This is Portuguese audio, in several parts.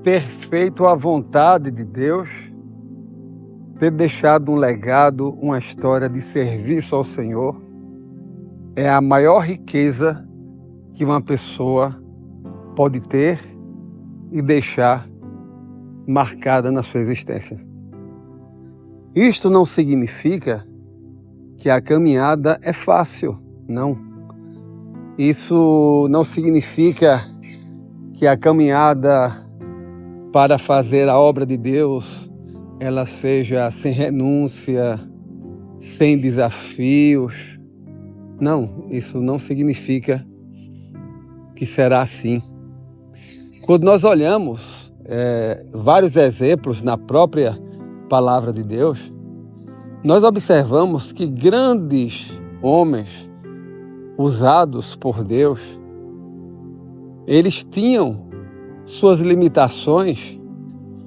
ter feito a vontade de Deus, ter deixado um legado, uma história de serviço ao Senhor, é a maior riqueza que uma pessoa pode ter e deixar marcada na sua existência. Isto não significa que a caminhada é fácil, não. Isso não significa que a caminhada para fazer a obra de Deus ela seja sem renúncia, sem desafios. Não, isso não significa que será assim. Quando nós olhamos vários exemplos na própria palavra de Deus, nós observamos que grandes homens usados por Deus, eles tinham suas limitações,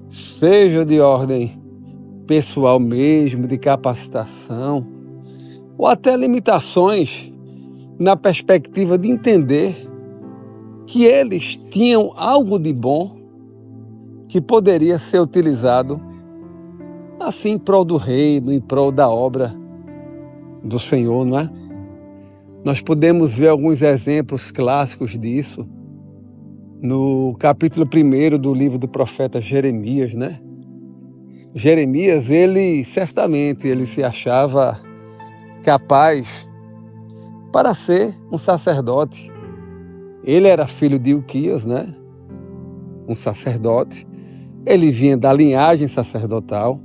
seja de ordem pessoal mesmo, de capacitação, ou até limitações na perspectiva de entender que eles tinham algo de bom que poderia ser utilizado assim em prol do reino, em prol da obra do Senhor, não é? Nós podemos ver alguns exemplos clássicos disso no capítulo 1 do livro do profeta Jeremias, né? Jeremias, ele se achava capaz para ser um sacerdote. Ele era filho de Ilquias, né? Um sacerdote. Ele vinha da linhagem sacerdotal.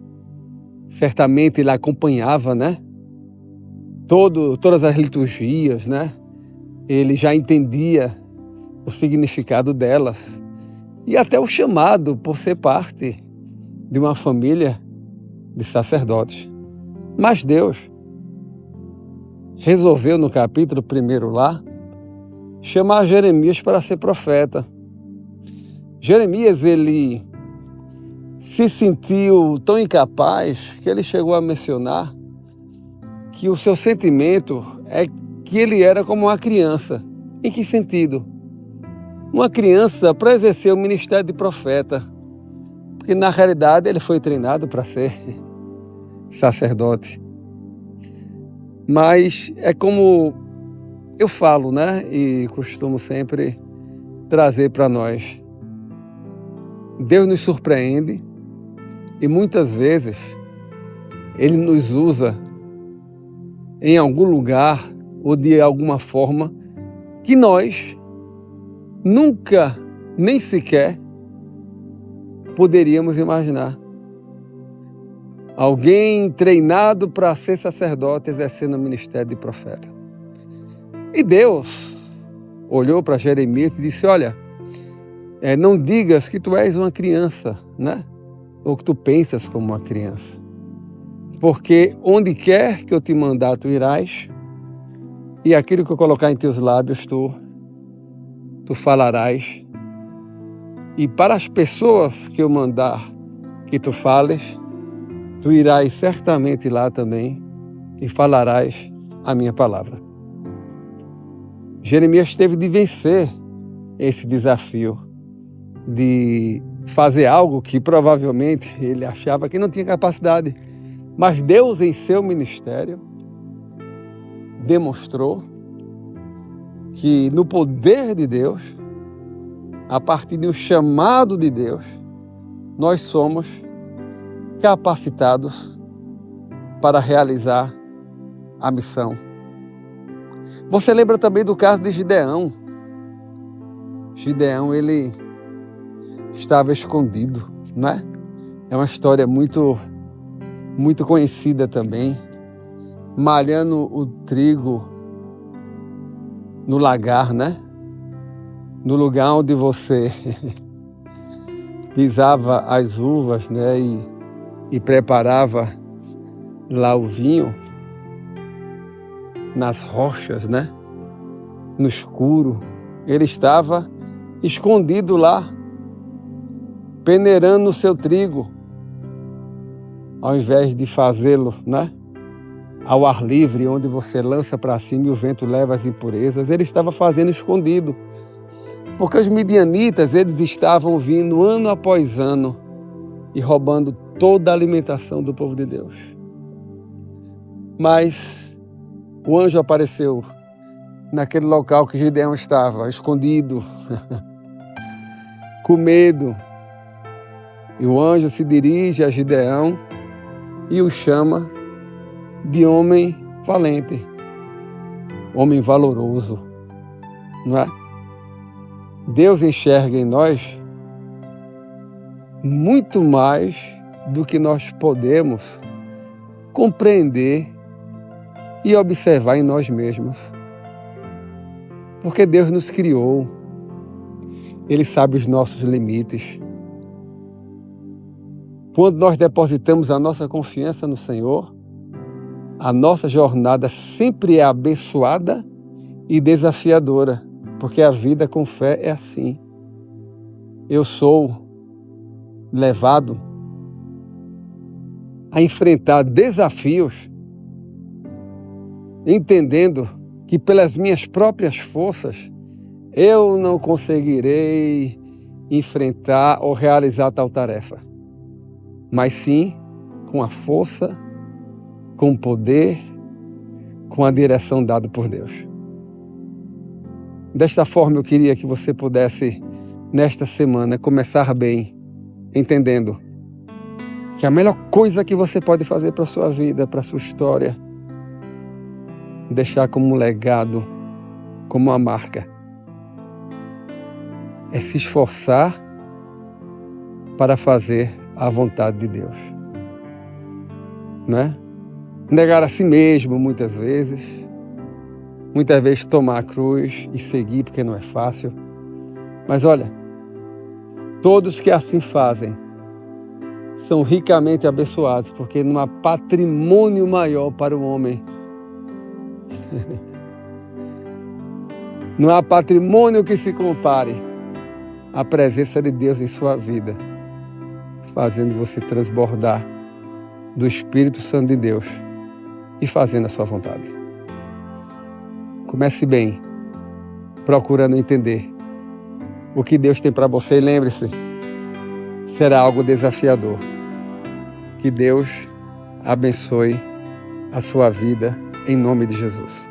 Certamente ele acompanhava, né? Todas as liturgias, né? Ele já entendia o significado delas e até o chamado por ser parte de uma família de sacerdotes. Mas Deus resolveu no capítulo 1 lá chamar Jeremias para ser profeta. Jeremias, ele se sentiu tão incapaz que ele chegou a mencionar que o seu sentimento é que ele era como uma criança. Em que sentido? Uma criança para exercer o ministério de profeta, porque na realidade ele foi treinado para ser sacerdote. Mas é como eu falo, né? E costumo sempre trazer para nós. Deus nos surpreende e muitas vezes Ele nos usa em algum lugar ou de alguma forma que nós nunca, nem sequer, poderíamos imaginar. Alguém treinado para ser sacerdote exercendo o ministério de profeta. E Deus olhou para Jeremias e disse, olha, não digas que tu és uma criança, né? Ou que tu pensas como uma criança. Porque onde quer que eu te mandar, tu irás, e aquilo que eu colocar em teus lábios, tu falarás. E para as pessoas que eu mandar que tu fales, tu irás certamente lá também e falarás a minha palavra. Jeremias teve de vencer esse desafio de fazer algo que provavelmente ele achava que não tinha capacidade. Mas Deus, em seu ministério, demonstrou que no poder de Deus, a partir de um chamado de Deus, nós somos capacitados para realizar a missão. Você lembra também do caso de Gideão. Gideão, ele estava escondido, né? É uma história muito conhecida também. Malhando o trigo no lagar, né? No lugar onde você pisava as uvas, né? E preparava lá o vinho, nas rochas, né? No escuro. Ele estava escondido lá, peneirando o seu trigo, ao invés de fazê-lo, né? Ao ar livre, onde você lança para cima e o vento leva as impurezas. Ele estava fazendo escondido. Porque os midianitas, eles estavam vindo ano após ano e roubando toda a alimentação do povo de Deus. Mas o anjo apareceu naquele local que Gideão estava, escondido, com medo. E o anjo se dirige a Gideão e o chama de homem valente, homem valoroso, não é? Deus enxerga em nós muito mais do que nós podemos compreender e observar em nós mesmos. Porque Deus nos criou, Ele sabe os nossos limites. Quando nós depositamos a nossa confiança no Senhor, a nossa jornada sempre é abençoada e desafiadora, porque a vida com fé é assim. Eu sou levado a enfrentar desafios, entendendo que pelas minhas próprias forças eu não conseguirei enfrentar ou realizar tal tarefa, mas sim com a força, com o poder, com a direção dada por Deus. Desta forma, eu queria que você pudesse, nesta semana, começar bem, entendendo que a melhor coisa que você pode fazer para a sua vida, para a sua história, deixar como um legado, como uma marca, é se esforçar para fazer a vontade de Deus. Né? Negar a si mesmo muitas vezes tomar a cruz e seguir, porque não é fácil. Mas olha, todos que assim fazem são ricamente abençoados, porque não há patrimônio maior para o homem. Não há patrimônio que se compare à presença de Deus em sua vida, fazendo você transbordar do Espírito Santo de Deus e fazendo a sua vontade. Comece bem, procurando entender o que Deus tem para você, e lembre-se, será algo desafiador. Que Deus abençoe a sua vida em nome de Jesus.